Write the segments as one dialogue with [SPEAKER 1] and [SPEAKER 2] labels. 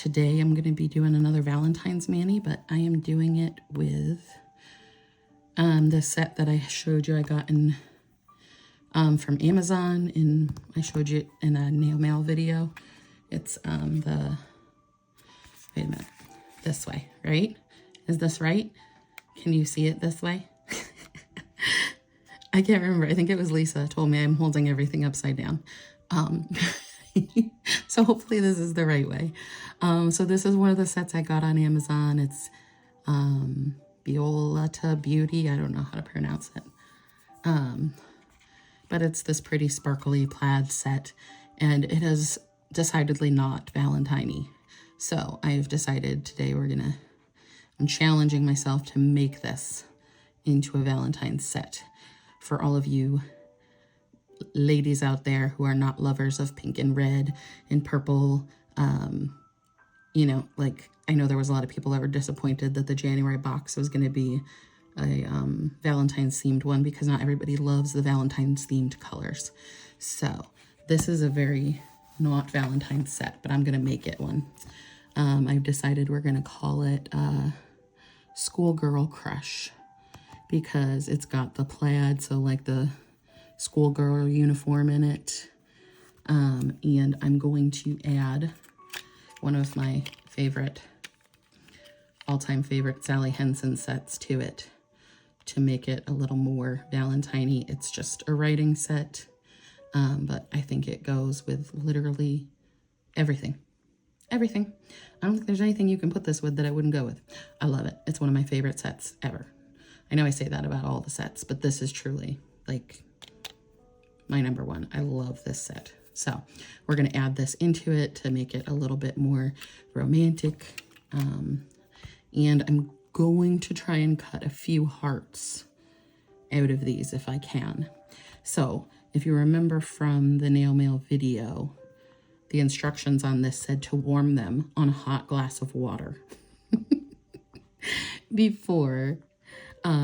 [SPEAKER 1] today I'm going to be doing another Valentine's mani, but I am doing it with the set that I showed you I got in from Amazon, and I showed you in a nail mail video. It's wait a minute, this way, right? Is this right? Can you see it this way? I can't remember. I think it was Lisa told me I'm holding everything upside down. So hopefully this is the right way. So this is one of the sets I got on Amazon. It's Beaolata Beauty. I don't know how to pronounce it. But it's this pretty sparkly plaid set, and it is decidedly not Valentine-y. So I've decided today I'm challenging myself to make this into a Valentine's set for all of you ladies out there who are not lovers of pink and red and purple. You know, like, I know there was a lot of people that were disappointed that the January box was going to be a Valentine's themed one, because not everybody loves the Valentine's themed colors. So this is a very not Valentine's set, but I'm going to make it one. I've decided we're going to call it Schoolgirl Crush, because it's got the plaid, so like the schoolgirl uniform in it. And I'm going to add one of my all-time favorite Sally Hansen sets to it to make it a little more Valentine-y. It's just a writing set, but I think it goes with literally everything. Everything. I don't think there's anything you can put this with that I wouldn't go with. I love it. It's one of my favorite sets ever. I know I say that about all the sets, but this is truly like my number one. I love this set. So we're going to add this into it to make it a little bit more romantic. And I'm going to try and cut a few hearts out of these if I can. So if you remember from the nail mail video, the instructions on this said to warm them on a hot glass of water before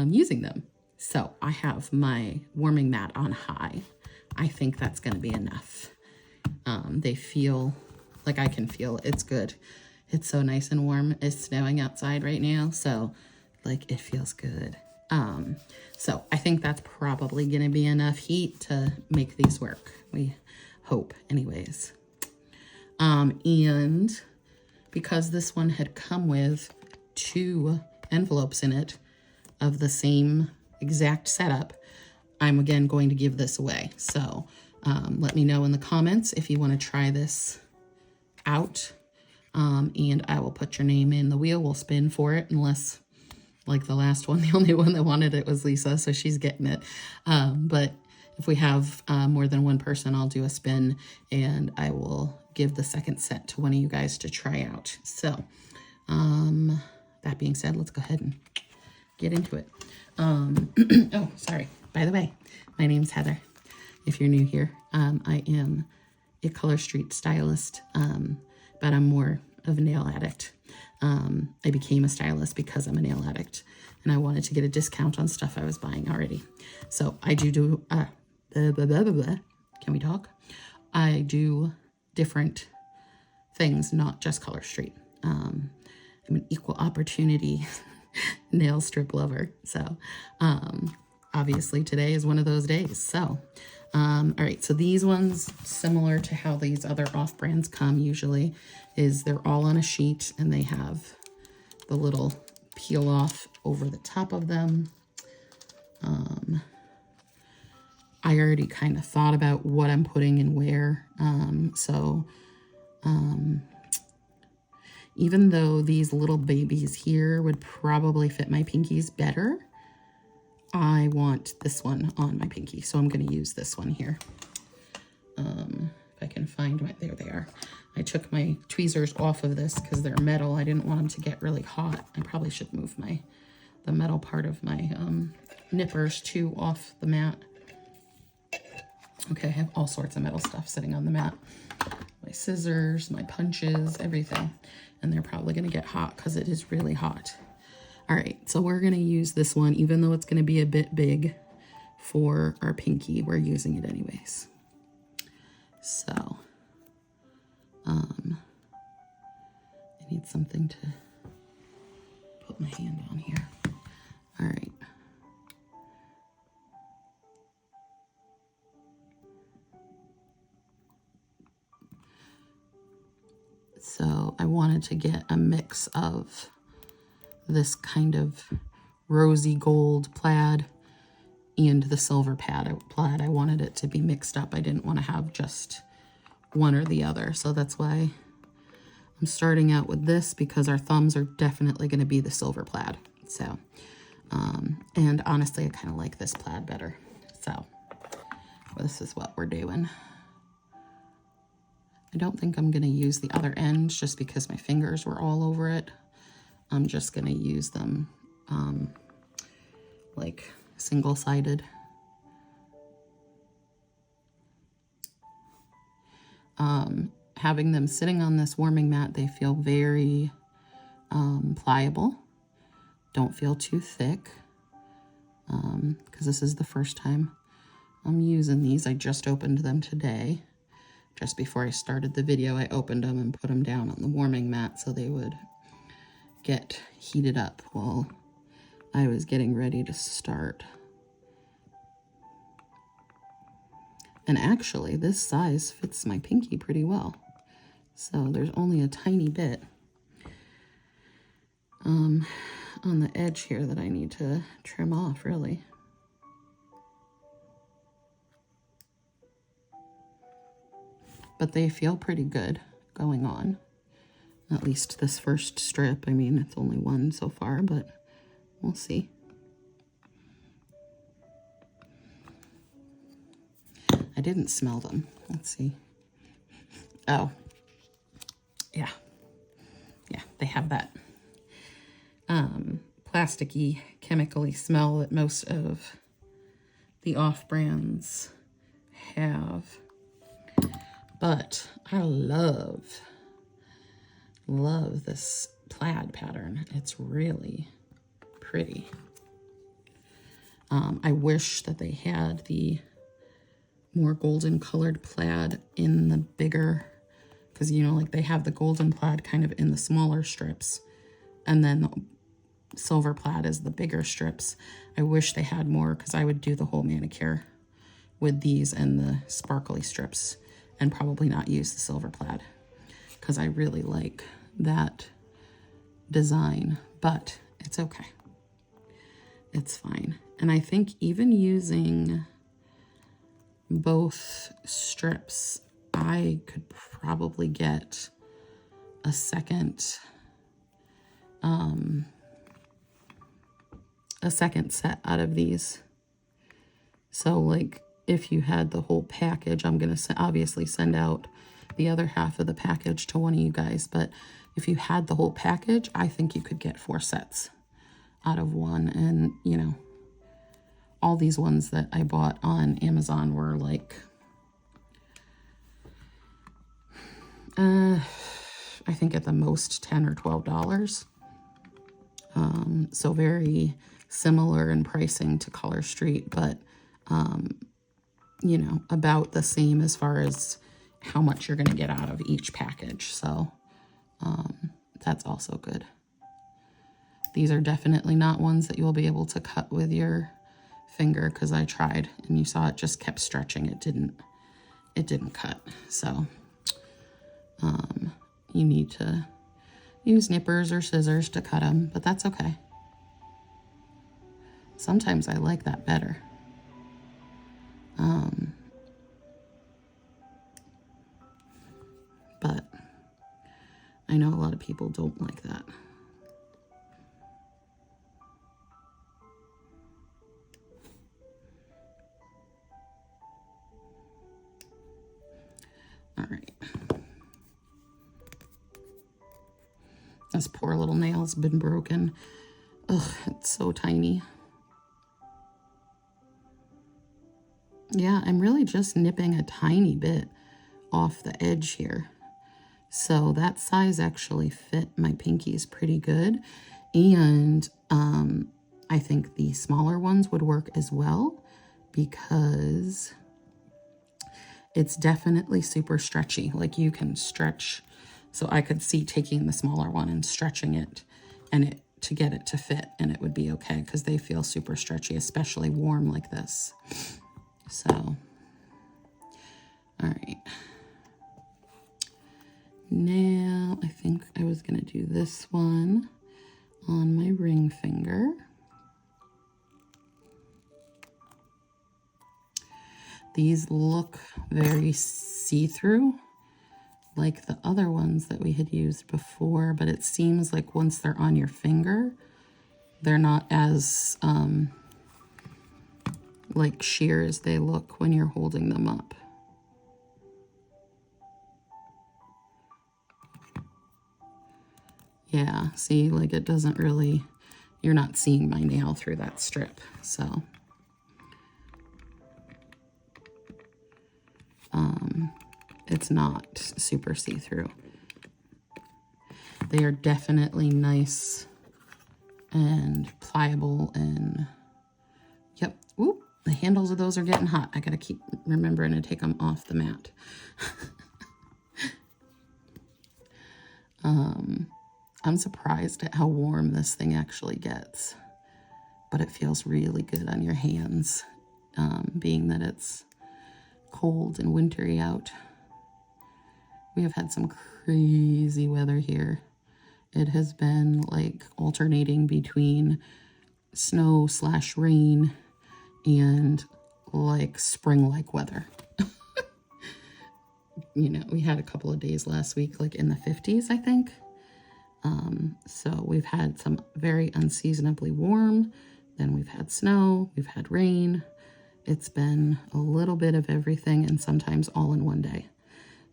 [SPEAKER 1] using them. So I have my warming mat on high. I think that's going to be enough. They feel like, I can feel it's good. It's so nice and warm. It's snowing outside right now, so like it feels good. So I think that's probably going to be enough heat to make these work. We hope anyways. And because this one had come with 2 envelopes in it of the same exact setup, I'm again going to give this away. So let me know in the comments if you want to try this out. And I will put your name in the wheel. We'll spin for it, unless, like the last one, the only one that wanted it was Lisa, so she's getting it. But if we have more than one person, I'll do a spin, and I will give the second set to one of you guys to try out. So that being said, let's go ahead and get into it. Oh, sorry. By the way, my name's Heather. If you're new here, I am a ColorStreet stylist, but I'm more of a nail addict. I became a stylist because I'm a nail addict, and I wanted to get a discount on stuff I was buying already. So I do can we talk? I do different things, not just ColorStreet. I'm an equal opportunity nail strip lover. So obviously today is one of those days. So all right, so these ones, similar to how these other off-brands come usually, is they're all on a sheet, and they have the little peel off over the top of them. I already kind of thought about what I'm putting and where. Even though these little babies here would probably fit my pinkies better, I want this one on my pinky, so I'm going to use this one here. If I can find there they are. I took my tweezers off of this because they're metal. I didn't want them to get really hot. I probably should move the metal part of my nippers too off the mat. Okay, I have all sorts of metal stuff sitting on the mat. My scissors, my punches, everything. And they're probably going to get hot because it is really hot. All right, so we're going to use this one, even though it's going to be a bit big for our pinky. We're using it anyways. So I need something to put my hand on here. All right. So I wanted to get a mix of this kind of rosy gold plaid and the silver plaid. I wanted it to be mixed up. I didn't want to have just one or the other. So that's why I'm starting out with this, because our thumbs are definitely going to be the silver plaid. So, and honestly, I kind of like this plaid better. So this is what we're doing. I don't think I'm going to use the other ends just because my fingers were all over it. I'm just going to use them like single-sided. Having them sitting on this warming mat, they feel very pliable. Don't feel too thick, because this is the first time I'm using these. I just opened them today. Just before I started the video, I opened them and put them down on the warming mat so they would get heated up while I was getting ready to start. And actually, this size fits my pinky pretty well. So there's only a tiny bit on the edge here that I need to trim off, really. But they feel pretty good going on. At least this first strip. I mean, it's only one so far, but we'll see. I didn't smell them. Let's see. Oh, yeah. Yeah, they have that plasticky, chemically smell that most of the off-brands have. But I love this plaid pattern. It's really pretty. I wish that they had the more golden colored plaid in the bigger, because, you know, like they have the golden plaid kind of in the smaller strips, and then the silver plaid is the bigger strips. I wish they had more, because I would do the whole manicure with these and the sparkly strips, and probably not use the silver plaid, because I really like that design, but it's okay. It's fine. And I think even using both strips, I could probably get a second set out of these. So like if you had the whole package, I'm going to obviously send out the other half of the package to one of you guys, but if you had the whole package, I think you could get 4 sets out of one. And you know, all these ones that I bought on Amazon were like, I think at the most $10 or $12. So very similar in pricing to ColorStreet, but you know, about the same as far as how much you're going to get out of each package. So that's also good. These are definitely not ones that you'll be able to cut with your finger, because I tried and you saw it just kept stretching. It didn't cut. So you need to use nippers or scissors to cut them, but that's okay. Sometimes I like that better. But I know a lot of people don't like that. All right. This poor little nail's been broken. Ugh, it's so tiny. Yeah, I'm really just nipping a tiny bit off the edge here. So that size actually fit my pinkies pretty good. And I think the smaller ones would work as well, because it's definitely super stretchy. Like you can stretch So I could see taking the smaller one and stretching it and to get it to fit, and it would be okay because they feel super stretchy, especially warm like this. So, all right. Now I think I was gonna do this one on my ring finger. These look very see-through, like the other ones that we had used before, but it seems like once they're on your finger, they're not as like sheer as they look when you're holding them up. Yeah, see, like it doesn't really, you're not seeing my nail through that strip, so. It's not super see-through. They are definitely nice and pliable and, yep. Oop, the handles of those are getting hot. I gotta keep remembering to take them off the mat. I'm surprised at how warm this thing actually gets, but it feels really good on your hands, being that it's cold and wintry out. We have had some crazy weather here. It has been like alternating between snow / rain and like spring-like weather. You know, we had a couple of days last week, like in the 50s, I think. So we've had some very unseasonably warm, then we've had snow, we've had rain. It's been a little bit of everything, and sometimes all in one day.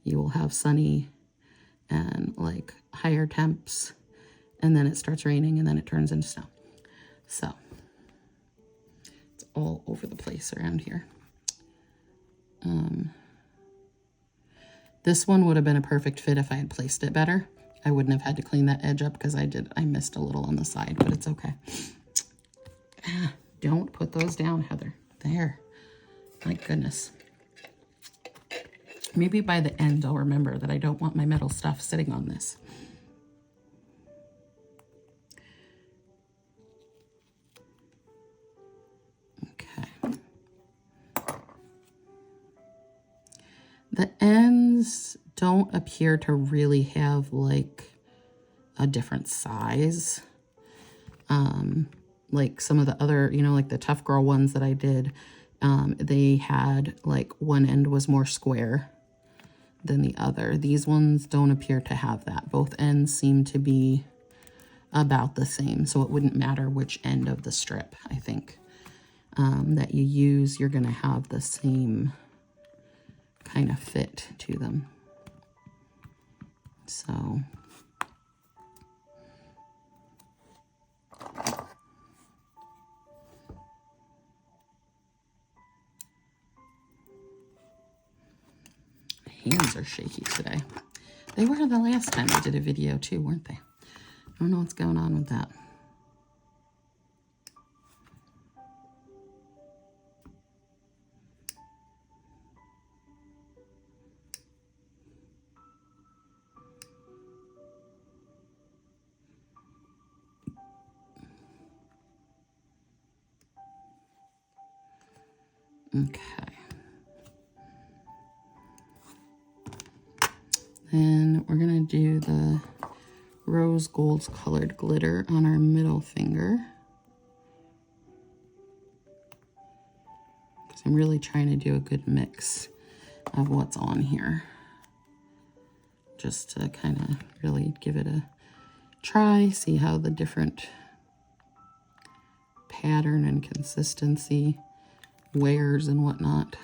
[SPEAKER 1] You will have sunny and like higher temps, and then it starts raining, and then it turns into snow. So it's all over the place around here. This one would have been a perfect fit if I had placed it better. I wouldn't have had to clean that edge up because I missed a little on the side, but it's okay. Don't put those down, Heather. There. My goodness. Maybe by the end I'll remember that I don't want my metal stuff sitting on this. Okay. The ends don't appear to really have like a different size. Like some of the other, you know, like the Tough Girl ones that I did, they had like one end was more square than the other. These ones don't appear to have that. Both ends seem to be about the same, so it wouldn't matter which end of the strip, I think, that you use, you're going to have the same kind of fit to them. So hands are shaky today. They were the last time I did a video too, weren't they? I don't know what's going on with that. Okay. Then we're going to do the rose gold colored glitter on our middle finger. Because I'm really trying to do a good mix of what's on here. Just to kind of really give it a try, see how the different pattern and consistency wears and whatnot.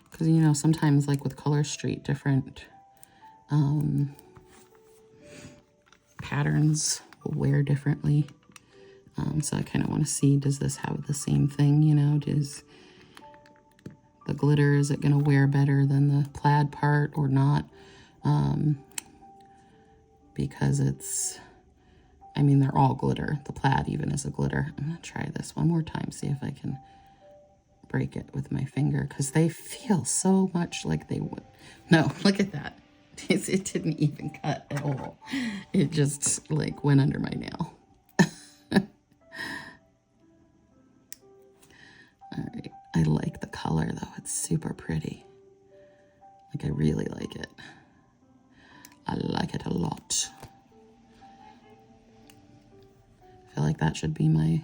[SPEAKER 1] Because, you know, sometimes like with ColorStreet, different patterns will wear differently. So I kind of want to see, does this have the same thing, you know? Does the glitter, is it going to wear better than the plaid part or not? Because it's, I mean, they're all glitter. The plaid even is a glitter. I'm going to try this one more time, see if I can break it with my finger, because they feel so much like they would. No, look at that. It didn't even cut at all. It just like went under my nail. All right, I like the color though. It's super pretty. Like I really like it. I like it a lot. I feel like that should be my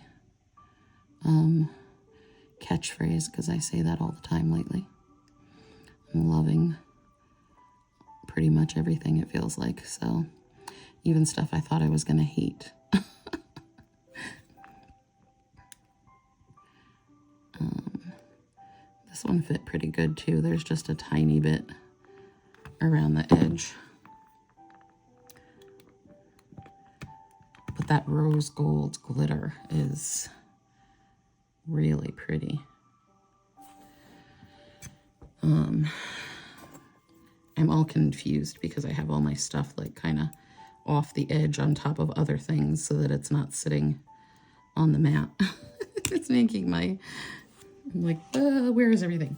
[SPEAKER 1] catchphrase because I say that all the time lately. I'm loving pretty much everything it feels like. So even stuff I thought I was going to hate. This one fit pretty good too. There's just a tiny bit around the edge. But that rose gold glitter is really pretty. I'm all confused because I have all my stuff like kind of off the edge on top of other things so that it's not sitting on the mat. It's making my, I'm like, where is everything?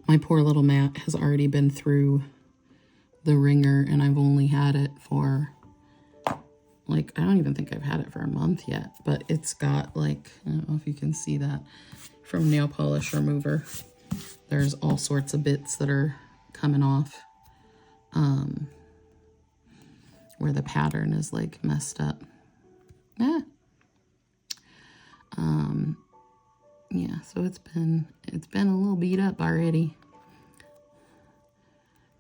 [SPEAKER 1] My poor little mat has already been through the ringer and I've only had it for like, I don't even think I've had it for a month yet, but it's got like, I don't know if you can see that from nail polish remover. There's all sorts of bits that are coming off where the pattern is like messed up. Yeah, so it's been a little beat up already.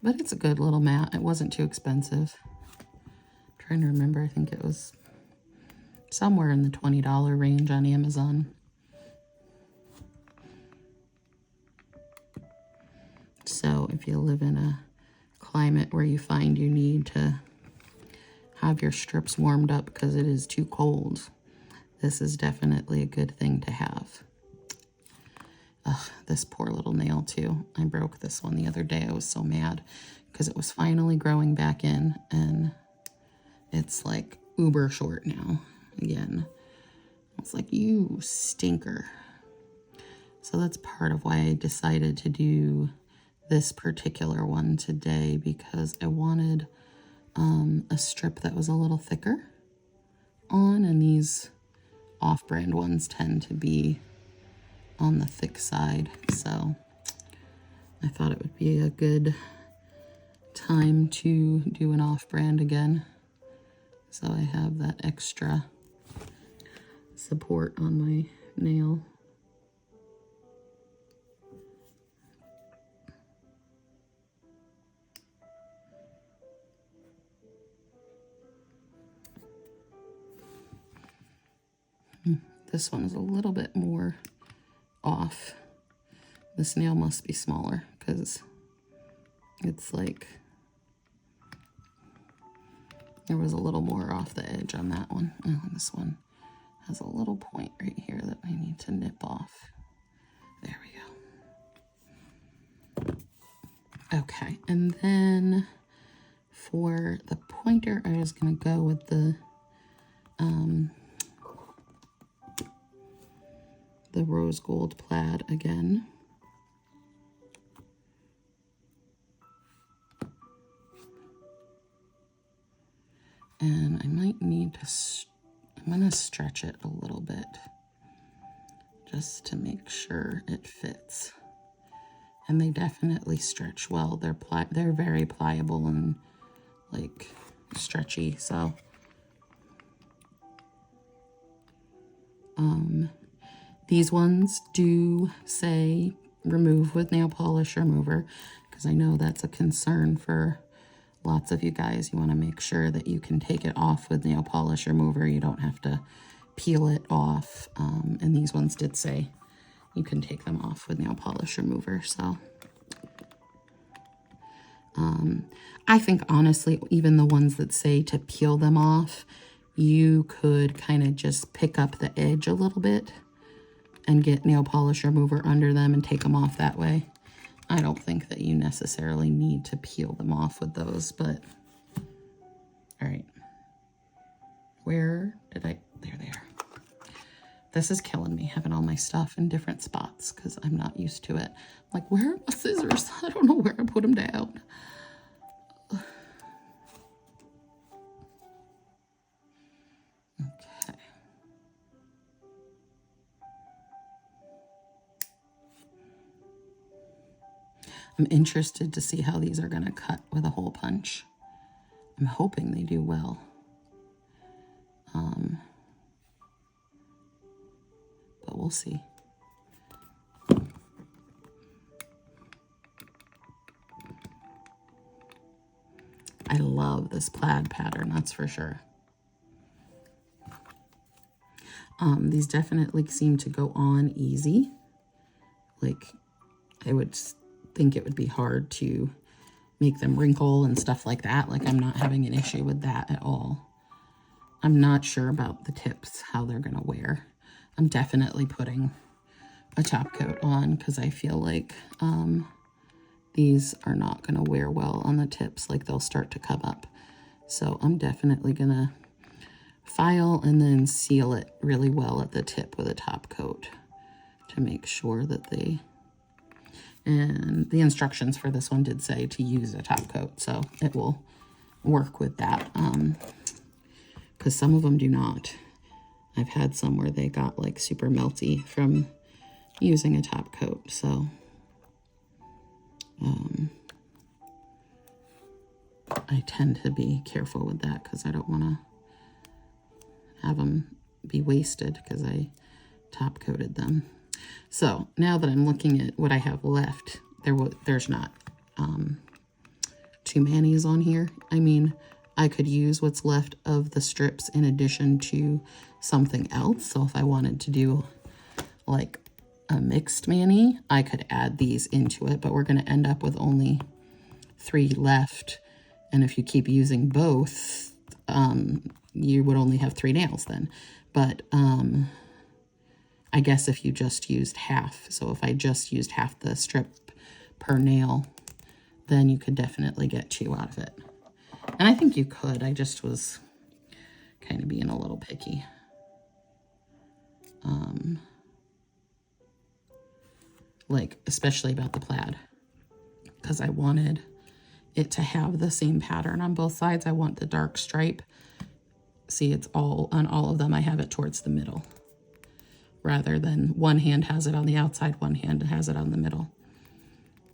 [SPEAKER 1] But it's a good little mat. It wasn't too expensive. I'm trying to remember, I think it was somewhere in the $20 range on Amazon. So if you live in a climate where you find you need to have your strips warmed up because it is too cold, this is definitely a good thing to have. Ugh, this poor little nail too. I broke this one the other day. I was so mad because it was finally growing back in and it's like uber short now again. I was like, you stinker. So that's part of why I decided to do this particular one today, because I wanted a strip that was a little thicker on, and these off-brand ones tend to be on the thick side. So I thought it would be a good time to do an off-brand again. So I have that extra support on my nail. This one is a little bit more off. This nail must be smaller because it's like there was a little more off the edge on that one. Oh, this one has a little point right here that I need to nip off. There we go. Okay, and then for the pointer, I was going to go with the rose gold plaid again. And I might need to, I'm going to stretch it a little bit just to make sure it fits. And they definitely stretch well. They're very pliable and like stretchy. So these ones do say remove with nail polish remover, because I know that's a concern for lots of you guys. You want to make sure that you can take it off with nail polish remover. You don't have to peel it off. And these ones did say you can take them off with nail polish remover. So I think honestly, even the ones that say to peel them off, you could kind of just pick up the edge a little bit and get nail polish remover under them and take them off that way. I don't think that you necessarily need to peel them off with those, but all right. Where did I, there they are. This is killing me, having all my stuff in different spots because I'm not used to it. Like, where are my scissors? I don't know where I put them down. Okay. I'm interested to see how these are going to cut with a hole punch. I'm hoping they do well. But we'll see. I love this plaid pattern, that's for sure. These definitely seem to go on easy. Like, I would think it would be hard to make them wrinkle and stuff like that. Like, I'm not having an issue with that at all. I'm not sure about the tips, how they're gonna wear. I'm definitely putting a top coat on because I feel like these are not gonna wear well on the tips. Like, they'll start to come up. So I'm definitely gonna file and then seal it really well at the tip with a top coat to make sure that they, and the instructions for this one did say to use a top coat, so it will work with that, because some of them do not. I've had some where they got like super melty from using a top coat, so I tend to be careful with that because I don't want to have them be wasted because I top coated them. So now that I'm looking at what I have left, there's not too many on here. I mean, I could use what's left of the strips in addition to something else. So if I wanted to do like a mixed mani, I could add these into it, but we're going to end up with only 3 left. And if you keep using both, you would only have 3 nails then. But I guess if you just used half, so if I just used half the strip per nail, then you could definitely get 2 out of it. And I think you could. I just was kind of being a little picky. Like, especially about the plaid, because I wanted it to have the same pattern on both sides. I want the dark stripe. See, it's all on all of them. I have it towards the middle, rather than one hand has it on the outside, one hand has it on the middle,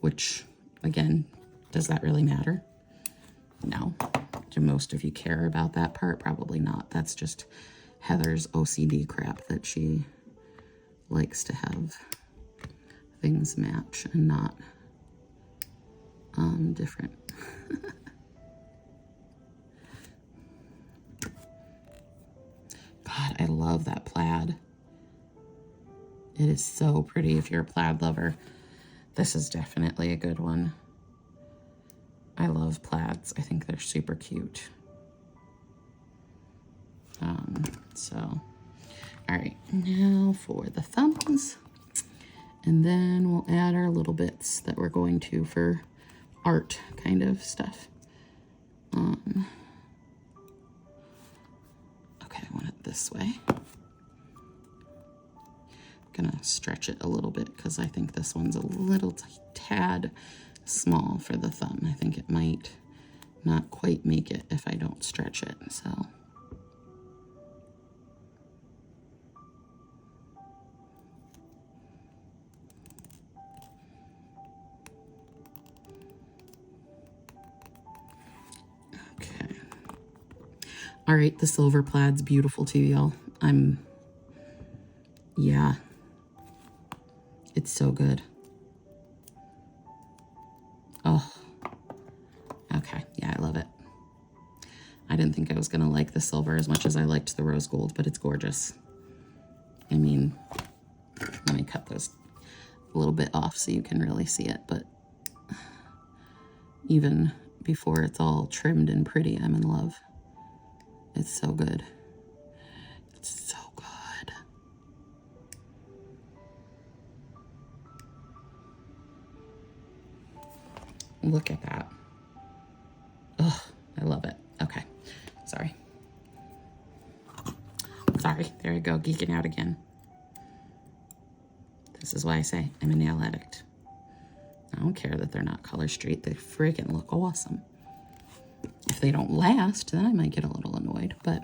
[SPEAKER 1] which, again, does that really matter? No. Do most of you care about that part? Probably not. That's just Heather's OCD crap that she likes to have things match and not different. God, I love that plaid. It is so pretty if you're a plaid lover. This is definitely a good one. I love plaids. I think they're super cute. All right, now for the thumbs. And then we'll add our little bits that we're going to for art kind of stuff. Okay, I want it this way. I'm gonna stretch it a little bit because I think this one's a little tad small for the thumb. I think it might not quite make it if I don't stretch it, so. Okay. All right, the silver plaid's beautiful too, y'all. Yeah, it's so good. Oh, okay. Yeah, I love it. I didn't think I was going to like the silver as much as I liked the rose gold, but it's gorgeous. I mean, let me cut those a little bit off so you can really see it, but even before it's all trimmed and pretty, I'm in love. It's so good. It's so good. Look at that. Oh, I love it. Okay. Sorry. There you go, geeking out again. This is why I say I'm a nail addict. I don't care that they're not ColorStreet. They freaking look awesome. If they don't last, then I might get a little annoyed. But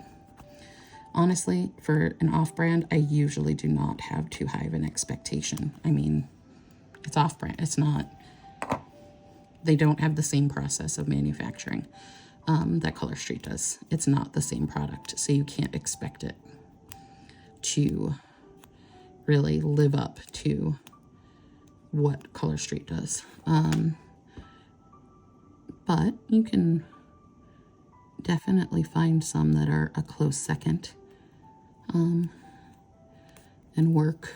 [SPEAKER 1] honestly, for an off-brand, I usually do not have too high of an expectation. I mean, it's off-brand. It's not... They don't have the same process of manufacturing that ColorStreet does. It's not the same product, so you can't expect it to really live up to what ColorStreet does. But you can definitely find some that are a close second and work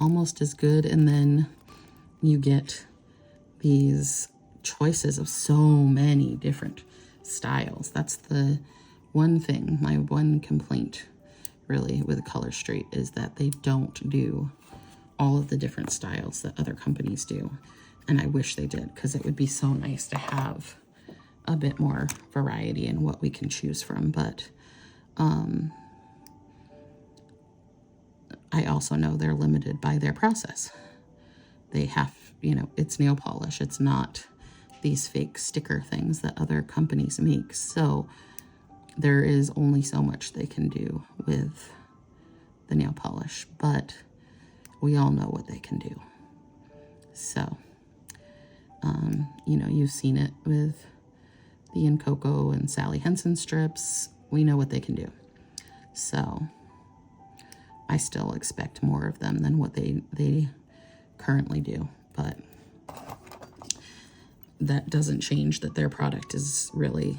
[SPEAKER 1] almost as good, and then you get these choices of so many different styles. That's the one thing, my one complaint really with ColorStreet, is that they don't do all of the different styles that other companies do. And I wish they did, because it would be so nice to have a bit more variety in what we can choose from. But I also know they're limited by their process. They have, you know, it's nail polish. It's not these fake sticker things that other companies make. So there is only so much they can do with the nail polish, but we all know what they can do. So, you know, you've seen it with the In Coco and Sally Hansen strips. We know what they can do. So I still expect more of them than what they currently do, but that doesn't change that their product is really,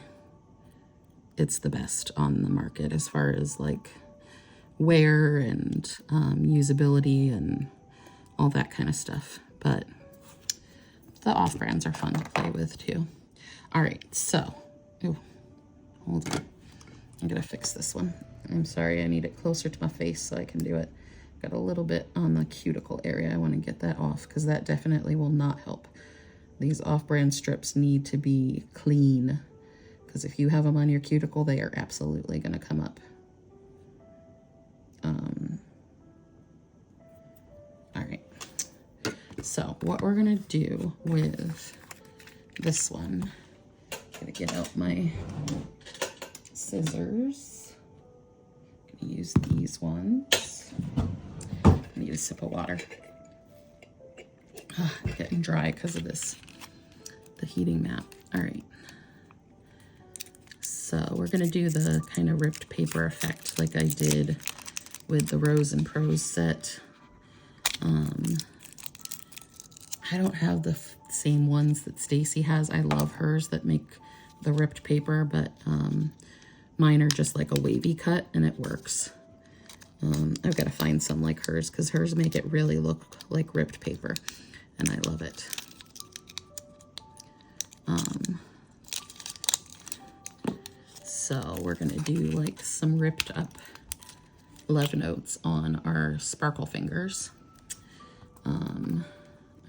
[SPEAKER 1] it's the best on the market as far as like wear and usability and all that kind of stuff. But the off brands are fun to play with too. All right, so, ooh, hold on. I'm gonna fix this one. I'm sorry, I need it closer to my face so I can do it. Got a little bit on the cuticle area. I want to get that off because that definitely will not help. These off-brand strips need to be clean, because if you have them on your cuticle, they are absolutely going to come up. All right. So what we're going to do with this one, I'm going to get out my scissors. I'm going to use these ones. I need a sip of water. Getting dry because of this, the heating mat. All right. So we're going to do the kind of ripped paper effect like I did with the Rose and Prose set. I don't have the same ones that Stacy has. I love hers that make the ripped paper, but mine are just like a wavy cut and it works. I've got to find some like hers because hers make it really look like ripped paper, and I love it. So we're going to do like some ripped up love notes on our sparkle fingers.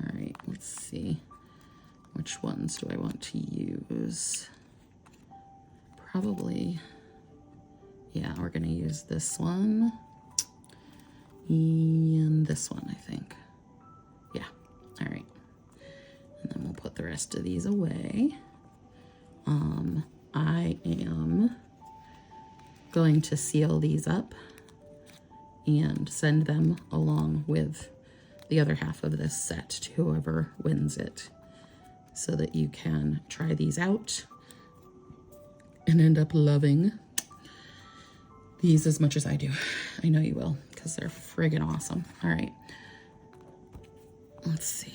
[SPEAKER 1] All right, let's see. Which ones do I want to use? Probably, yeah, we're going to use this one and this one, I think. Yeah, all right. And then we'll put the rest of these away. I am going to seal these up and send them along with the other half of this set to whoever wins it, so that you can try these out and end up loving these as much as I do. I know you will, because they're friggin' awesome. All right, let's see.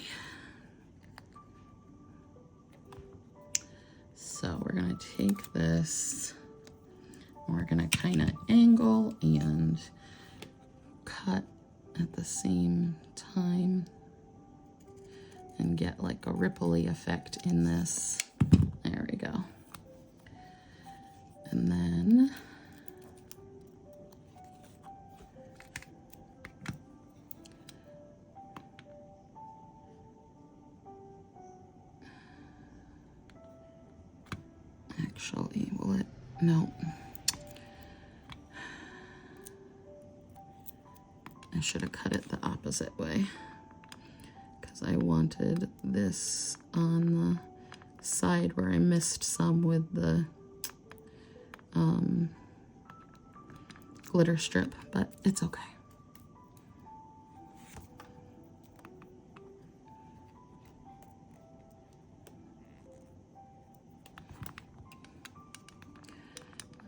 [SPEAKER 1] So we're gonna take this, and we're gonna kind of angle and cut at the same time and get like a ripply effect in this. There we go. And then actually, will it? No. I should have cut it the opposite way because I wanted this on the side where I missed some with the glitter strip, but it's okay.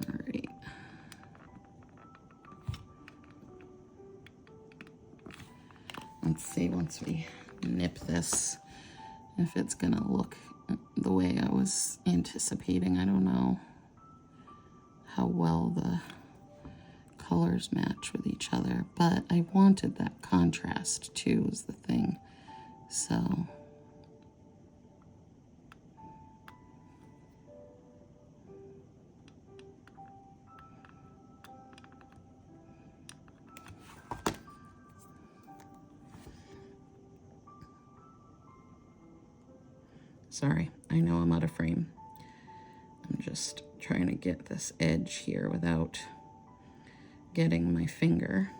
[SPEAKER 1] All right. Let's see once we nip this if it's gonna look the way I was anticipating. I don't know how well the colors match with each other, but I wanted that contrast too, is the thing. So sorry, I know I'm out of frame. I'm just trying to get this edge here without getting my finger.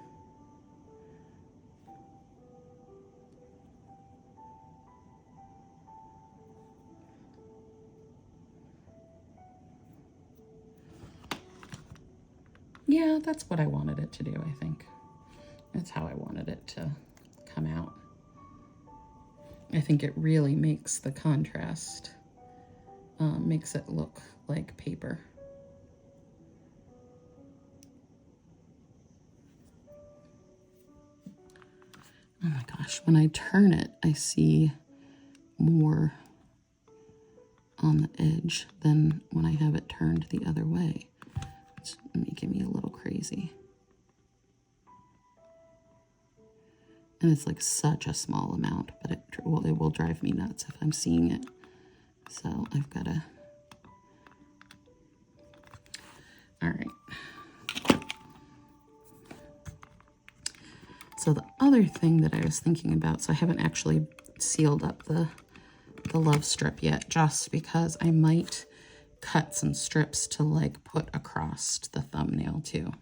[SPEAKER 1] Yeah, that's what I wanted it to do, I think. That's how I wanted it to come out. I think it really makes the contrast, makes it look like paper. Oh my gosh, when I turn it, I see more on the edge than when I have it turned the other way. It's making me a little crazy. And it's like such a small amount, but it will drive me nuts if I'm seeing it. So I've got to... All right. So the other thing that I was thinking about, so I haven't actually sealed up the love strip yet, just because I might cut some strips to like put across the thumbnail too,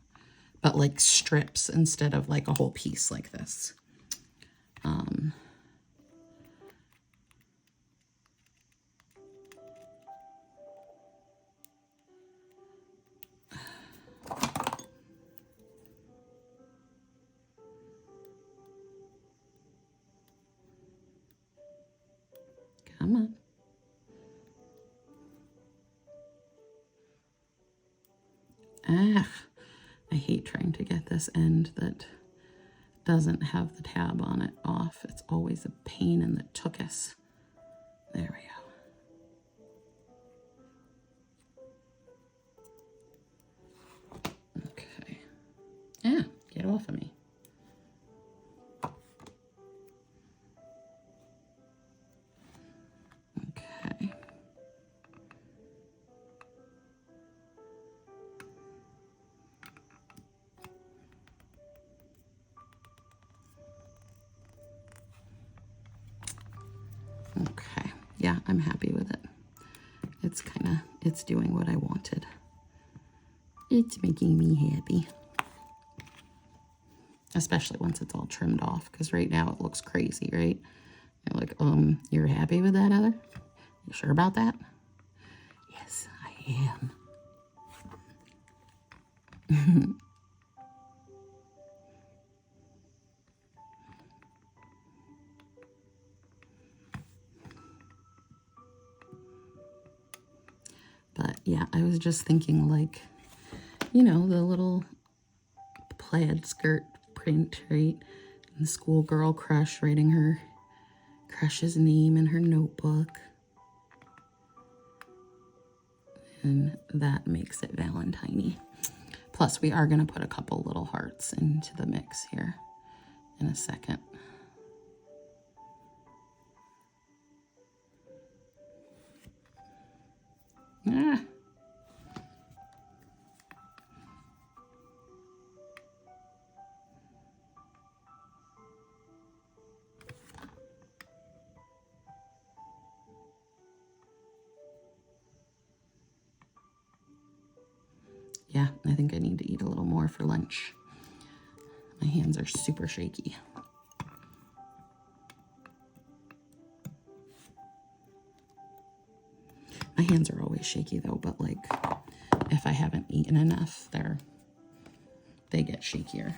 [SPEAKER 1] but like strips instead of like a whole piece like this. Come on. Ah, I hate trying to get this end that doesn't have the tab on it off. It's always a pain in the tuchus. There we go. Okay. Yeah, get off of me. Okay. Okay, yeah, I'm happy with it. It's doing what I wanted. It's making me happy. Especially once it's all trimmed off, because right now it looks crazy, right? You're like, you're happy with that, Heather? You sure about that? Yes, I am. But yeah, I was just thinking like, you know, the little plaid skirt print, right? And the schoolgirl crush writing her crush's name in her notebook. And that makes it Valentine-y. Plus, we are going to put a couple little hearts into the mix here in a second. Ah. Yeah, I think I need to eat a little more for lunch. My hands are super shaky. My hands are always shaky though, but like if I haven't eaten enough, they get shakier.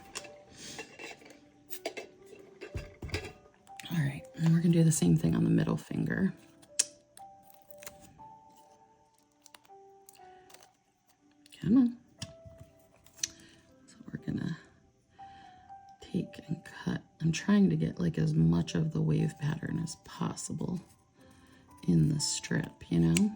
[SPEAKER 1] All right, and we're gonna do the same thing on the middle finger. Come on. So we're gonna take and cut. I'm trying to get like as much of the wave pattern as possible in the strip, you know?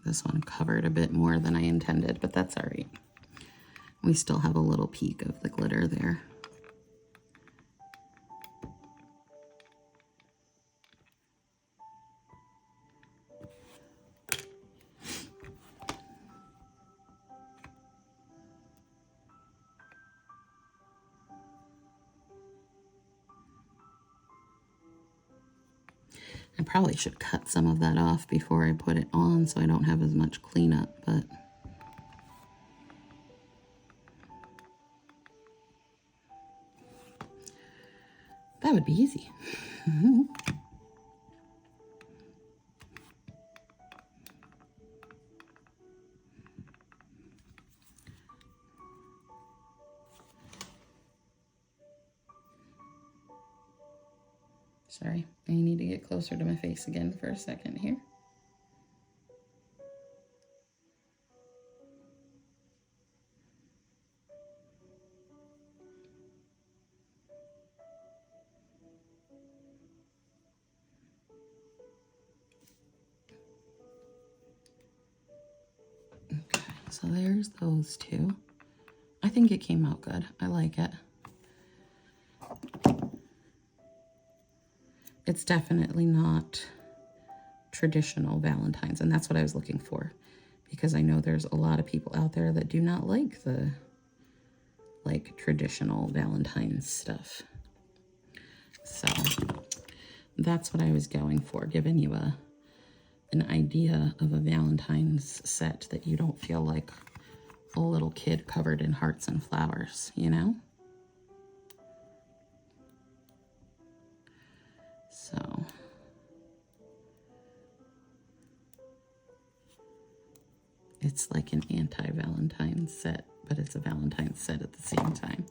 [SPEAKER 1] This one covered a bit more than I intended, but that's all right. We still have a little peek of the glitter there. I probably should cut some of that off before I put it on so I don't have as much cleanup, but that would be easy. Sorry, I need to get closer to my face again for a second here. Okay, so there's those two. I think it came out good. I like it. It's definitely not traditional Valentine's, and that's what I was looking for, because I know there's a lot of people out there that do not like the traditional Valentine's stuff. So that's what I was going for, giving you an idea of a Valentine's set that you don't feel like a little kid covered in hearts and flowers, you know? So it's like an anti-Valentine's set, but it's a Valentine's set at the same time.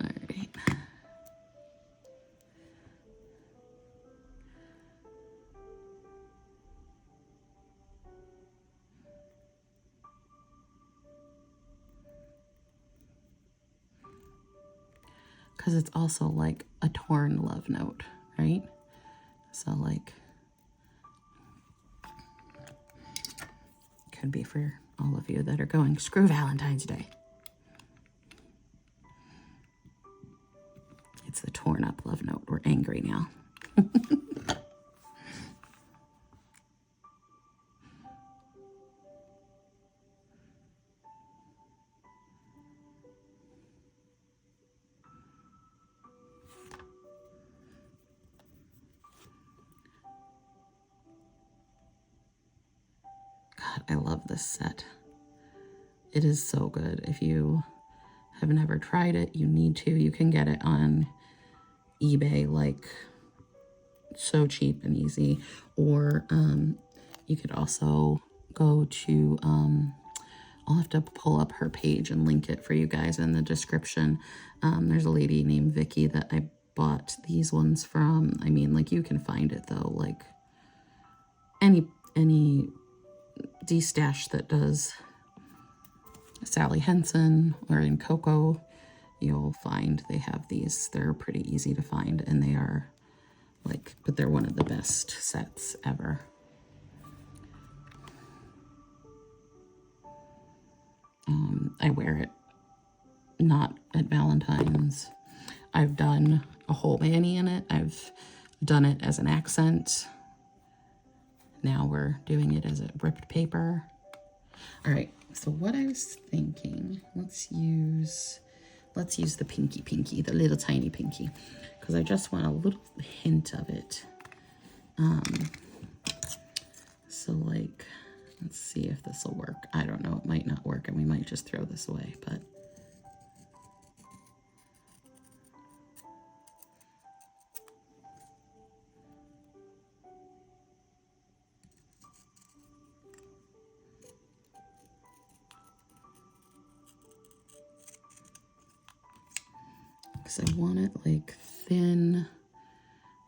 [SPEAKER 1] All right. Because it's also like a torn love note, right? So like, could be for all of you that are going, screw Valentine's Day. It's the torn up love note. We're angry now. God, I love this set. It is so good. If you have never tried it, you need to. You can get it on eBay, like so cheap and easy. Or you could also go to, I'll have to pull up her page and link it for you guys in the description. There's a lady named Vicky that I bought these ones from. I mean, like, you can find it though, like any D-stash that does Sally Hansen or in Coco, you'll find they have these. They're pretty easy to find, and they are Like, but they're one of the best sets ever. I wear it not at Valentine's. I've done a whole mani in it. I've done it as an accent. Now we're doing it as a ripped paper. All right, so what I was thinking, let's use the pinky, the little tiny pinky, because I just want a little hint of it. So like, let's see if this will work. I don't know, it might not work and we might just throw this away, but. Because I want it like thin,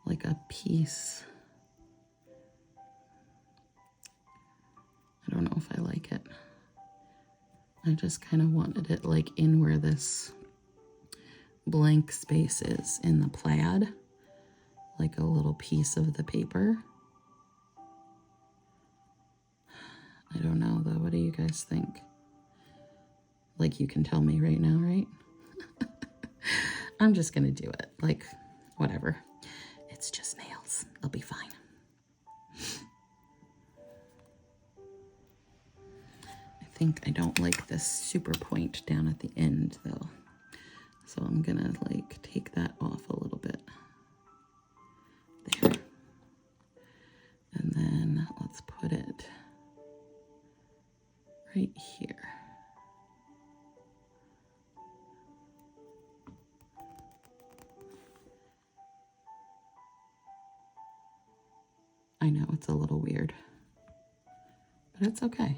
[SPEAKER 1] like a piece. I don't know if I like it. I just kind of wanted it like in where this blank space is in the plaid, like a little piece of the paper. I don't know though, what do you guys think? Like you can tell me right now, right? I'm just gonna do it, like whatever. It's just nails, they'll be fine. I think I don't like this super point down at the end though. So I'm gonna like take that off a little bit. There. And then let's put it right here. I know it's a little weird, but it's okay.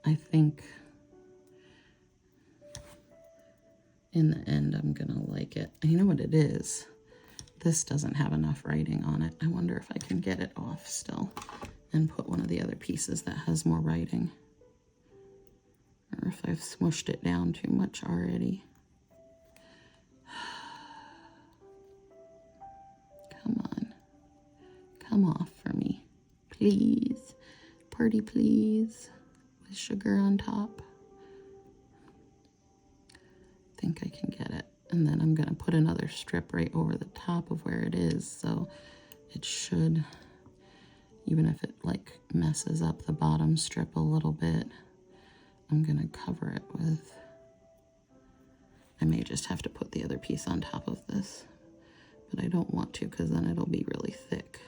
[SPEAKER 1] I think in the end, I'm gonna like it. And you know what it is? This doesn't have enough writing on it. I wonder if I can get it off still and put one of the other pieces that has more writing. Or if I've smushed it down too much already. Come on. Come off for me. Please. Pretty please. With sugar on top. I think I can get it. And then I'm gonna put another strip right over the top of where it is. So it should, even if it like messes up the bottom strip a little bit, I'm gonna cover it with, I may just have to put the other piece on top of this, but I don't want to because then it'll be really thick.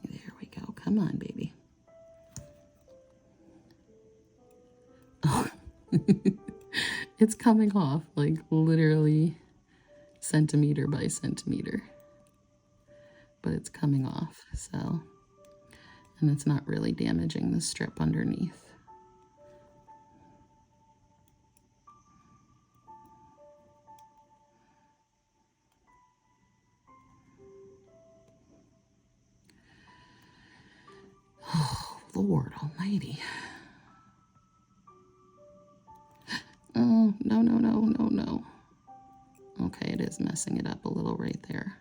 [SPEAKER 1] There we go. Come on, baby. Oh, it's coming off like literally centimeter by centimeter, but it's coming off, so, and it's not really damaging the strip underneath. Oh, Lord Almighty. Oh, no, no, no, no, no. Okay, it is messing it up a little right there.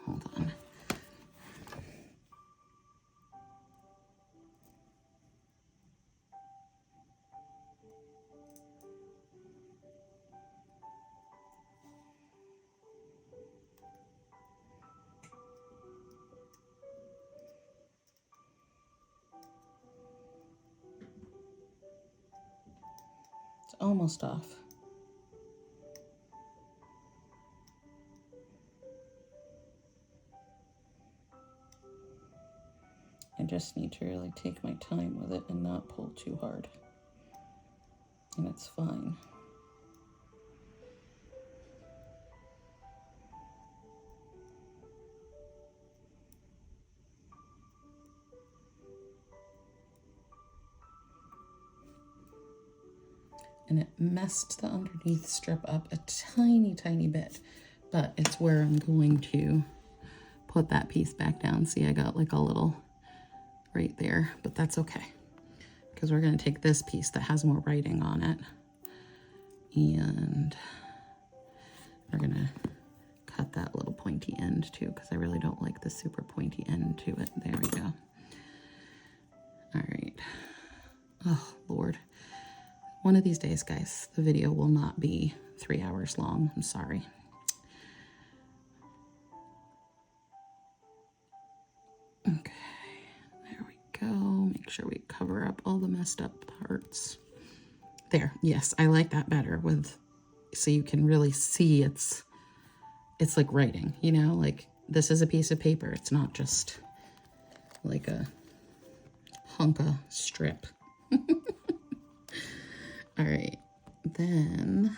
[SPEAKER 1] Hold on. It's almost off. I just need to really take my time with it and not pull too hard. And it's fine. and it messed the underneath strip up a tiny bit, but it's where I'm going to put that piece back down. See, I got like a little right there, but that's okay, because we're going to take this piece that has more writing on it, and we're going to cut that little pointy end too, because I really don't like the super pointy end to it. There we go. All right. Oh, Lord. One of these days, guys, the video will not be 3 hours long. I'm sorry. Okay, there we go. Make sure we cover up all the messed up parts. There, yes, I like that better with, so you can really see it's like writing, you know, like this is a piece of paper. It's not just like a hunk of strip. All right, then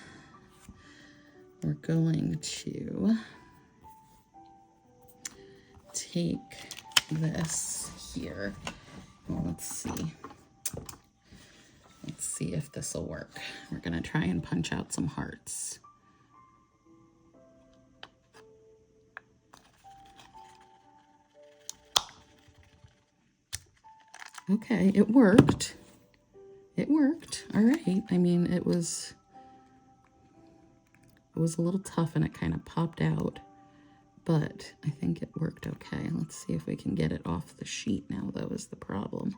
[SPEAKER 1] we're going to take this here. Well, let's see if this will work. We're gonna try and punch out some hearts. Okay, it worked. It worked. All right. I mean, it was a little tough and it kind of popped out, but I think it worked okay. Let's see if we can get it off the sheet now. That was the problem,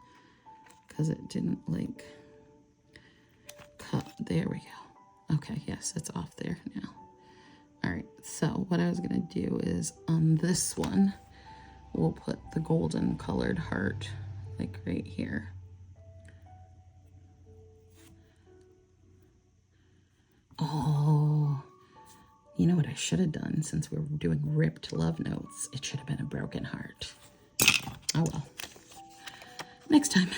[SPEAKER 1] because it didn't like cut. There we go. Okay, yes, it's off there now. All right, so what I was gonna do is on this one, we'll put the golden colored heart like right here. Oh, you know what I should have done, since we're doing ripped love notes? It should have been a broken heart. Oh well. Next time.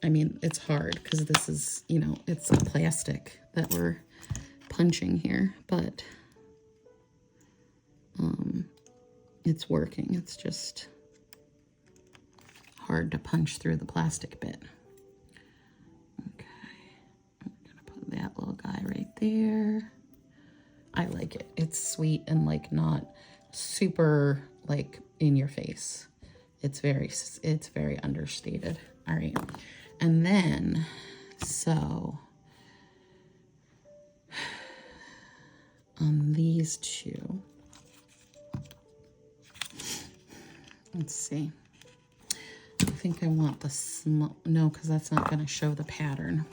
[SPEAKER 1] I mean, it's hard because this is, you know, it's plastic that we're punching here, but it's working. It's just hard to punch through the plastic bit. Okay, I'm gonna put that little guy right there. I like it. It's sweet and like not super like in your face. It's very understated. All right, and then so on these two, let's see. I think I want the small, no, because that's not going to show the pattern.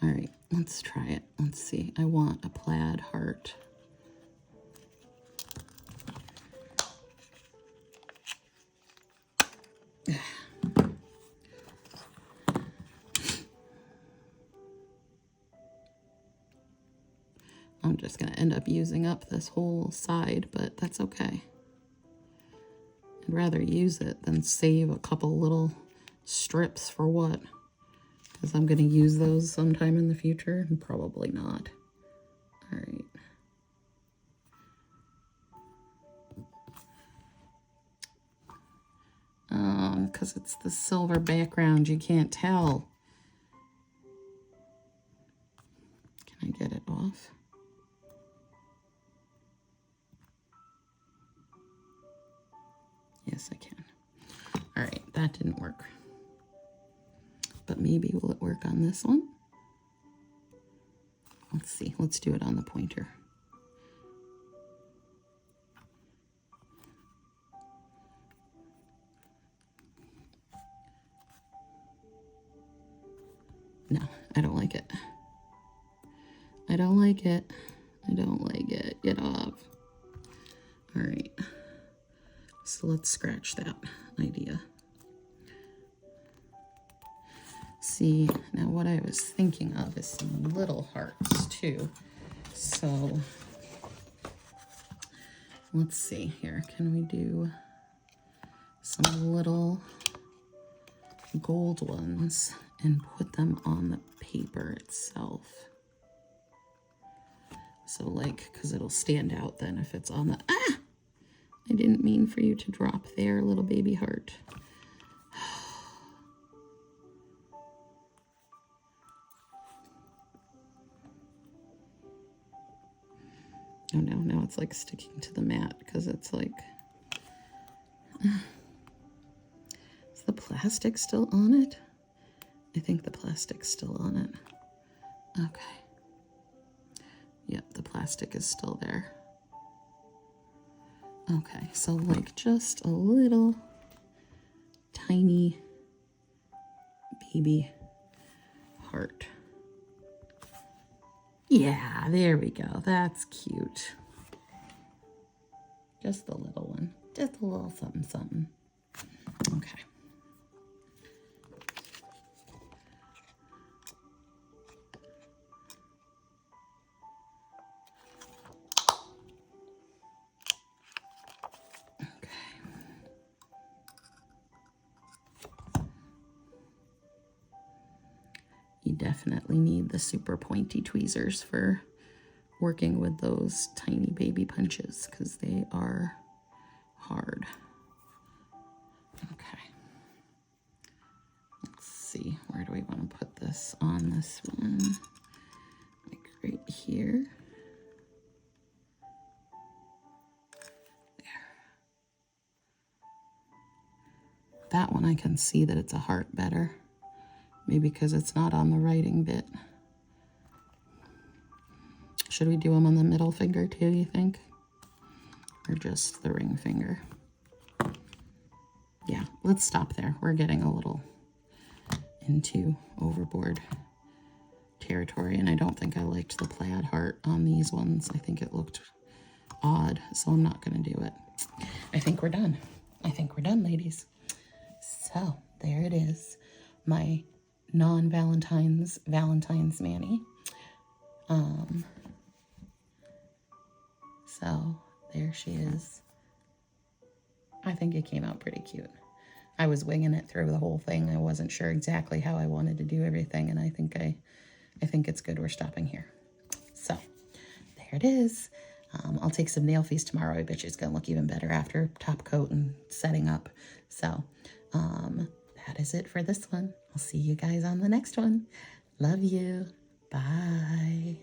[SPEAKER 1] All right, let's try it. Let's see. I want a plaid heart. I'm just going to end up using up this whole side, but that's okay. I'd rather use it than save a couple little strips for what? Because I'm going to use those sometime in the future, and probably not. All right. Because it's the silver background, you can't tell. Can I get it off? Yes, I can. All right, that didn't work. But maybe will it work on this one? Let's see. Let's do it on the pointer. No, I don't like it. I don't like it. I don't like it. Get off. All right. So let's scratch that idea. See, now what I was thinking of is some little hearts too. So let's see here. Can we do some little gold ones and put them on the paper itself? So like, because it'll stand out then if it's on the, I didn't mean for you to drop there, little baby heart. Oh no, now it's like sticking to the mat because it's like... Is the plastic still on it? I think the plastic's still on it. Okay. Yep, the plastic is still there. Okay, so like just a little tiny baby heart. Yeah, there we go. That's cute. Just the little one. Just a little something, something. Okay. You definitely need the super pointy tweezers for working with those tiny baby punches because they are hard. Okay. Let's see, where do we want to put this on this one? Like right here. There. That one I can see that it's a heart better. Maybe because it's not on the writing bit. Should we do them on the middle finger too, you think? Or just the ring finger? Yeah, let's stop there. We're getting a little into overboard territory, and I don't think I liked the plaid heart on these ones. I think it looked odd, so I'm not going to do it. I think we're done. I think we're done, ladies. So, there it is. My non-Valentine's Mani. So there she is. I think it came out pretty cute. I was winging it through the whole thing. I wasn't sure exactly how I wanted to do everything, and I think it's good we're stopping here. So there it is. I'll take some nail fees tomorrow. I bet you it's gonna look even better after top coat and setting up. So that is it for this one. I'll see you guys on the next one. Love you. Bye.